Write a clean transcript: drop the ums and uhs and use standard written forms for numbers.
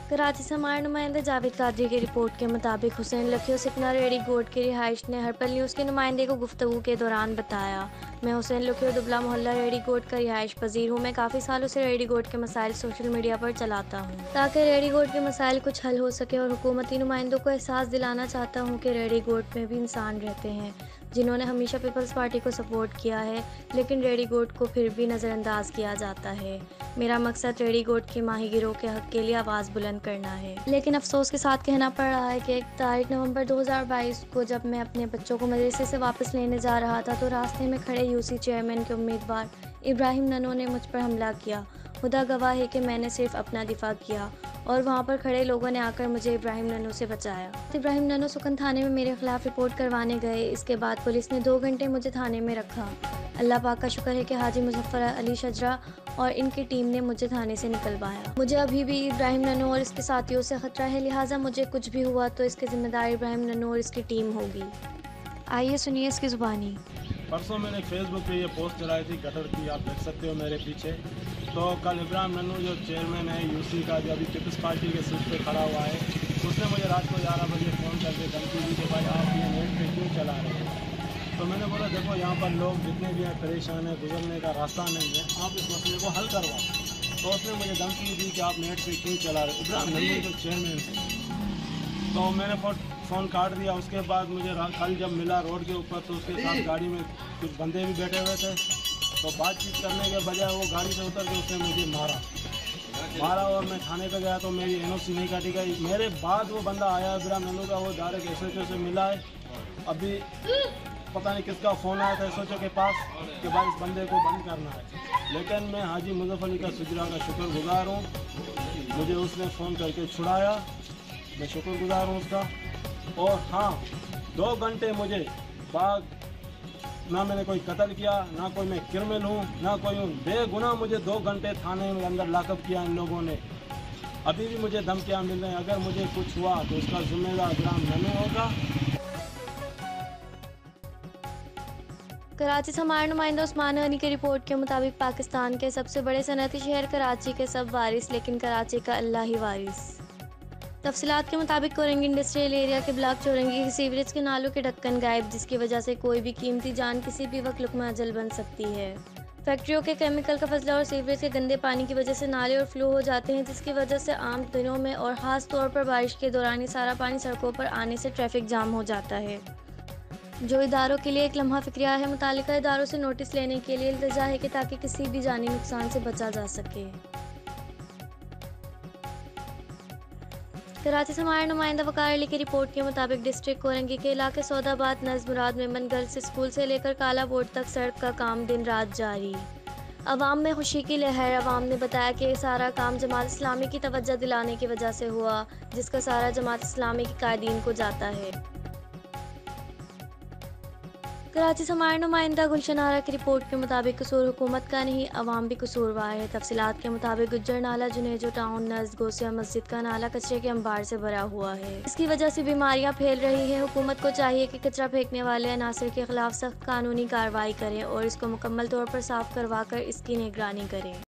कराची से हमारे नुमाइंदे जावेद कादरी की रिपोर्ट के मुताबिक हुसैन लखियो सिकना रेडी गोट की रिहाइश ने हरपल न्यूज़ के नुमाइंदे को गुफ्तगू के दौरान बताया, मैं हुसैन लखियो दुबला मोहल्ला रेडी गोट का रिहाइश पजीर हूँ। मैं काफ़ी सालों से रेडी गोट के मसाइल सोशल मीडिया पर चलाता हूँ ताकि रेडी गोट के मसाइल कुछ हल हो सके और हुकूमती नुमाइंदों को एहसास दिलाना चाहता हूँ कि रेडी गोट में भी इंसान रहते हैं जिन्होंने हमेशा पीपल्स पार्टी को सपोर्ट किया है, लेकिन रेडी गोट को फिर भी नज़रअंदाज किया जाता है। मेरा मकसद रेडी गोट के माहीगिरों के हक़ के लिए आवाज़ बुलंद करना है, लेकिन अफसोस के साथ कहना पड़ रहा है कि 1 नवंबर 2022 को जब मैं अपने बच्चों को मदरसे से वापस लेने जा रहा था तो रास्ते में खड़े यूसी चेयरमैन के उम्मीदवार इब्राहिम ननो ने मुझ पर हमला किया। खुदा गवाह है कि मैंने सिर्फ अपना दिफा किया और वहाँ पर खड़े लोगों ने आकर मुझे इब्राहिम ननो से बचाया। इब्राहिम ननो सुकन थाने में मेरे खिलाफ रिपोर्ट करवाने गए। इसके बाद पुलिस ने 2 घंटे मुझे थाने में रखा। अल्लाह पाक का शुक्र है कि हाजी मुजफ्फर अली शजरा और इनकी टीम ने मुझे थाने से निकलवाया। मुझे अभी भी इब्राहिम ननो और इसके साथियों से खतरा है, लिहाजा मुझे कुछ भी हुआ तो इसके जिम्मेदार इब्राहिम ननो और इसकी टीम होगी। आइए सुनिए इसकी ज़ुबानी। परसों मैंने फेसबुक पे ये पोस्ट चलाई थी गटर की, आप देख सकते हो मेरे पीछे। तो कल इब्राहिम नन्नू जो चेयरमैन है यूसी का, जो अभी पीपल्स पार्टी के सीट पे खड़ा हुआ है, उसने मुझे रात को 11 बजे फ़ोन करके धमकी दी कि भाई आप ये नेट पे क्यों चला रहे हैं। तो मैंने बोला देखो यहाँ पर लोग जितने भी हैं परेशान हैं, गुजरने का रास्ता नहीं है, आप इस मसले को हल करवाओ। तो उसने मुझे धमकी दी कि आप नेट पे क्यों चला रहे, इब्राहिम नन्नू जो चेयरमैन थे। तो मैंने फ़ोन काट दिया। उसके बाद मुझे कल जब मिला रोड के ऊपर तो उसके साथ गाड़ी में कुछ बंदे भी बैठे हुए थे। तो बातचीत करने के बजाय वो गाड़ी से उतर के उसने मुझे मारा और मैं थाने पे गया तो मेरी एनओसी नहीं काटी गई। मेरे बाद वो बंदा आया इब्राहिम नन्नू का, वो डायरेक्ट एसएचओ से मिला है। अभी पता नहीं किसका फ़ोन आया था एसएचओ के पास कि भाई इस बंदे को बंद करना है, लेकिन मैं हाजी मुजफ्फर अली का सुजरा का शुक्रगुजार हूँ। मुझे उसने फ़ोन करके छुड़ाया, मैं शुक्रगुजार हूँ उसका। और हाँ, 2 घंटे मुझे बाद, ना मैंने कोई कत्ल किया, ना कोई मैं क्रिमिनल हूँ, ना कोई हूँ, बेगुनाह मुझे 2 घंटे थाने में अंदर लॉकअप किया इन लोगों ने। अभी भी मुझे धमकियाँ मिल रही हैं, अगर मुझे कुछ हुआ तो उसका जिम्मेदार इब्राहिम नन्नू होगा। कराची से हमारे नुमाइंदा उस्मान गनी की रिपोर्ट के मुताबिक पाकिस्तान के सबसे बड़े सनअती शहर कराची के सब वारिस, लेकिन कराची का अल्लाह ही वारिस। तफसीलात के मुताबिक कोरंगी इंडस्ट्रियल एरिया के ब्लॉक चौरंगी के सीवरेज के नालों के ढक्कन गायब, जिसकी वजह से कोई भी कीमती जान किसी भी वक्त लुक़मा अजल बन सकती है। फैक्ट्रियों के केमिकल का फजला और सीवरेज के गंदे पानी की वजह से नाले और फ्लो हो जाते हैं, जिसकी वजह से आम दिनों में और ख़ास तौर पर बारिश के दौरान ये सारा पानी सड़कों पर आने से ट्रैफिक जाम हो जाता है, जो इदारों के लिए एक लम्हा फ़िक्रिया है। मुतालिका इदारों से नोटिस लेने के लिए इल्तिजा है कि ताकि किसी भी जानी नुकसान से बचा जा सके। कराची से हमारे नुमाइंदा वकार अली की रिपोर्ट के मुताबिक डिस्ट्रिक्ट कोरंगी के इलाके सौदाबाद नज़्म मुराद मेमन गर्ल्स स्कूल से लेकर काला बोर्ड तक सड़क का काम दिन रात जारी। अवाम में खुशी की लहर। अवाम ने बताया कि ये सारा काम जमात इस्लामी की तवज्जो दिलाने की वजह से हुआ, जिसका सारा जमात इस्लामी के कायदीन को जाता है। कराची से हमारे नुमाइंदा गुलशन आरा की रिपोर्ट के मुताबिक कसूर हुकूमत का नहीं, अवाम भी कसूरवार है। तफसीलात के मुताबिक गुज्जर नाला जुनेजो टाउन नज़ गोसिया मस्जिद का नाला कचरे के अंबार से भरा हुआ है। इसकी वजह से बीमारियां फैल रही हैं। हुकूमत को चाहिए कि कचरा फेंकने वाले अनासर के खिलाफ सख्त कानूनी कार्रवाई करें और इसको मुकम्मल तौर पर साफ करवा कर इसकी निगरानी करें।